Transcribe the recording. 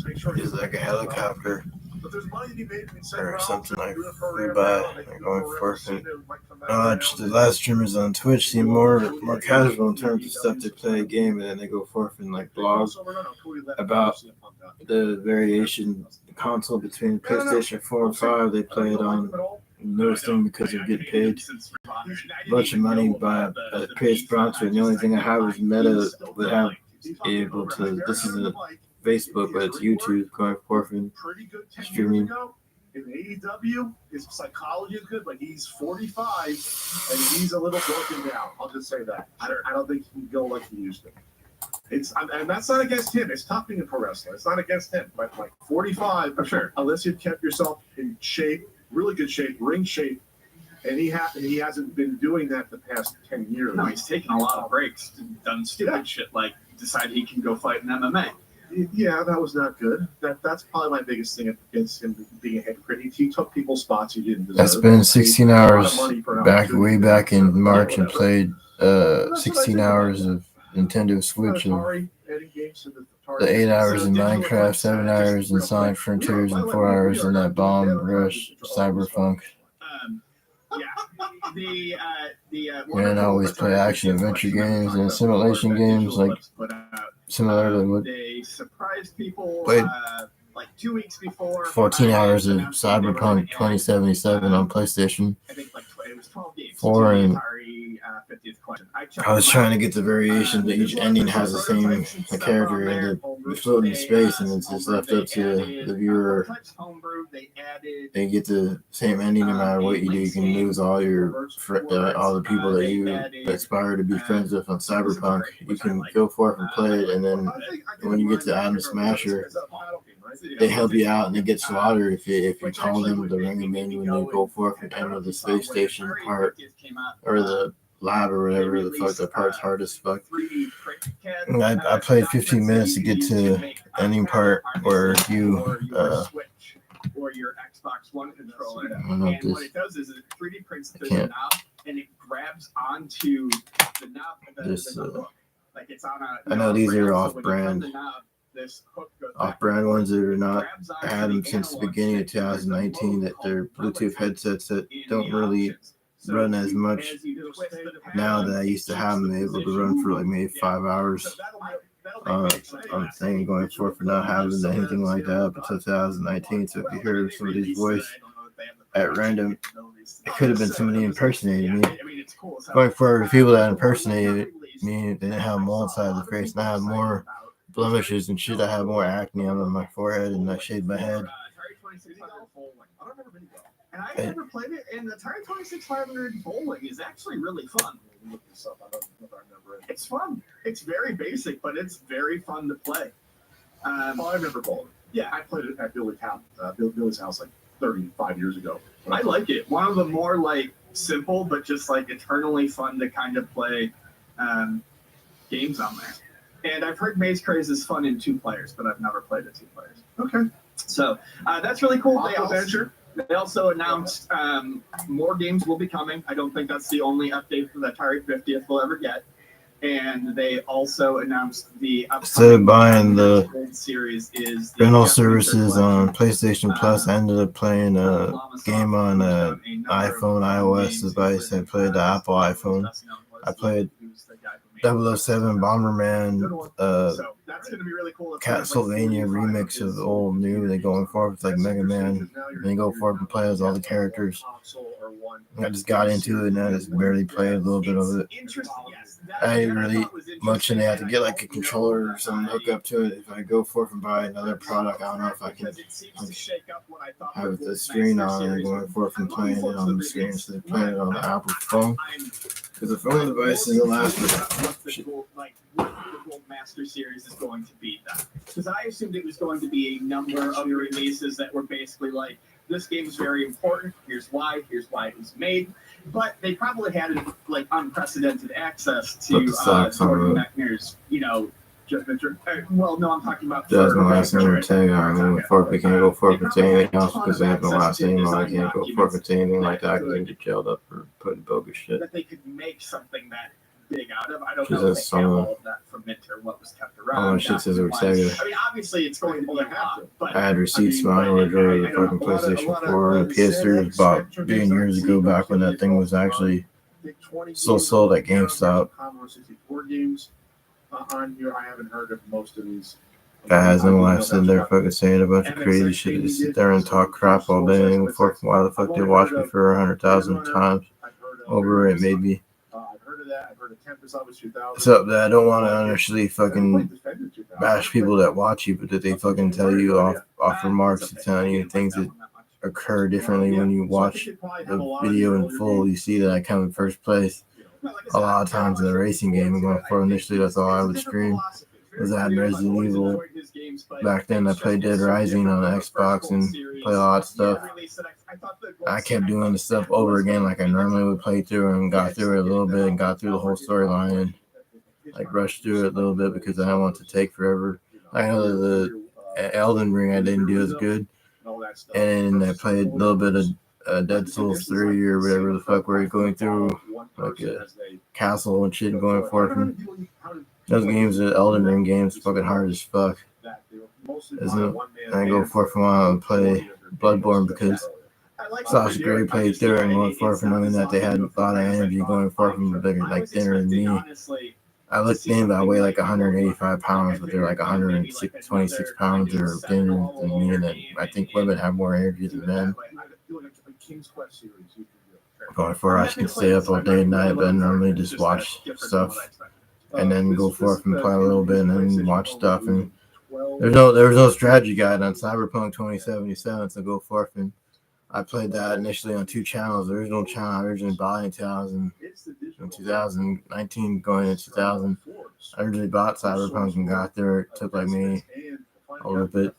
is like a helicopter or something I flew by, like going forth. And I watch the live streamers on Twitch seem more casual in terms of stuff they play a game, and then they go forth and like blog about the variation console between PlayStation 4 and 5 they play it on. Newest thing because they're getting paid a bunch of money by a paid sponsor. And the only thing I have is Meta would have able to. This isn't Facebook, but it's YouTube going forth and streaming. In AEW, his psychology is good, but he's 45 and he's a little broken down. I'll just say that. I don't think he can go like he used to. And that's not against him. It's tough being a pro wrestler. It's not against him. But like 45, for sure. Unless you've kept yourself in shape, really good shape, ring shape, and he hasn't been doing that the past 10 years. No, he's taken a lot of breaks, done stupid shit like decide he can go fight in MMA. Yeah, that was not good. That's probably my biggest thing against him being a hypocrite. He took people's spots he didn't deserve. I spent 16 hours way back in March and played 16 hours of Nintendo Switch, and the 8 hours in Minecraft, 7 hours in Sonic Frontiers, and 4 hours in that Bomb Rush Cyberpunk. And I always play action adventure games and simulation games, like similar to what they surprised people. Played like 2 weeks before 14 hours of Cyberpunk 2077 on PlayStation I think like it was 12 games. 4, and 50th question. I was trying to get the variation that each ending has the same character, and they float in space, and it's just left up to the viewer. They get the same ending no matter what you do. You can lose all all the people that you aspire to be friends with on Cyberpunk. You can go forth and play it, and then when you get to Adam Smasher, they help you out and they get slaughtered if you call them to ring them in when you go forth and enter the space station part or the lab or whatever the fuck. That part's hard as fuck. I played 15 minutes to get to the ending part where you or your Xbox One controller, and what it does is it 3D prints the knob and it grabs onto the knob. Like it's on a. I know these are off-brand. Off-brand ones that are not had them since the beginning of 2019. That they're Bluetooth headsets that don't really run as much now that I used to have them able to run for like maybe 5 hours. I'm saying going for not having anything like that up until 2019. So if you hear somebody's voice at random, it could have been somebody impersonating me. Going for the people that impersonated me, they didn't have mold side of the face, and I had more blemishes and shit. I have more acne on my forehead, and I shaved my head. And I never played it, and the Atari 2600 bowling is actually really fun. It's fun. It's very basic, but it's very fun to play. I remember bowling. Yeah, I played it at Billy's house like 35 years ago. I like it. One of the more like simple, but just like eternally fun to kind of play games on there. And I've heard Maze Craze is fun in 2 players, but I've never played it 2 players. Okay. So that's really cool. They also announced more games will be coming. I don't think that's the only update for the Atari 50th we'll ever get. And they also announced the instead of buying the series is the rental services on PlayStation Plus, I ended up playing a game on an iPhone iOS device. I played the Apple iPhone. I played 007 Bomberman, Castlevania remix of old new. They going forward with like Mega Man. And they go forward and play as all the characters. I just got into it and I just barely played a little bit of it. I ain't really much, and I have to get like a controller or something, hook up to it. If I go forth and buy another product, I don't know if I can have the screen on and going forth and playing it on the screen instead of playing it on the Apple phone. Because the phone device isn't last what the Gold Master Series is going to be then. Because I assumed it was going to be a number of releases that were basically like, this game is very important, here's why it was made. But they probably had like unprecedented access to Jordan Mechner's, Jeff Mitchell. Well, no, I'm talking about Jasmine last name Ortega. I mean, we can't go forth and say anything else because they have no last name. I can't go forth and say anything like that because they get jailed up for putting bogus shit. That they could make something that big out of. I don't know if they have all of that from Minter what was kept around. Oh, shit says Ortega. I mean, obviously it's going to be a lot, but I had receipts from my order the fucking PlayStation 4 and the PS3 was bought billion years ago, back when that thing was actually still sold at GameStop. I haven't heard of most of these. Guy has no life sitting there fucking saying a bunch of crazy shit. Just sit there and talk crap all day and forth. Why the fuck they watch me for 100,000 times over it, maybe. I've heard of that. I've heard of Tempest Office 2000. So that I don't want to honestly fucking bash people that watch you, but that they fucking tell you off remarks and telling you things that occur differently when you watch the video in full. You see that I come in first place a lot of times in the racing game and going for initially. That's all I would stream. Was I had Resident Evil back then. I played Dead Rising on the Xbox and play a lot of stuff. I kept doing the stuff over again like I normally would play through and got through it a little bit and got through the whole storyline and like rushed through it a little bit because I didn't want it to take forever. I know that the Elden Ring I didn't do as good, and I played a little bit of Dead Souls 3 or whatever the fuck, where you're going through like a castle and shit and going forth. And those games, the Elden Ring games, fucking hard as fuck. Isn't it? And I go forth and want to play Bloodborne because Sasha Grey played through it and going forth and knowing that they had a lot of energy going forth and bigger, like thinner than me. I looked in, but I weigh like 185 pounds, but they're like 126 pounds or thinner than me. And then I think women have more energy than men. Going forth, I can stay up all day and night, but I normally just watch stuff and then go forth and play a little bit and then watch stuff. And there was no strategy guide on Cyberpunk 2077, so go forth and I played that initially on 2 channels. The original channel I originally bought in 2019 going into 2000. I originally bought Cyberpunk and got there. It took like me a little bit.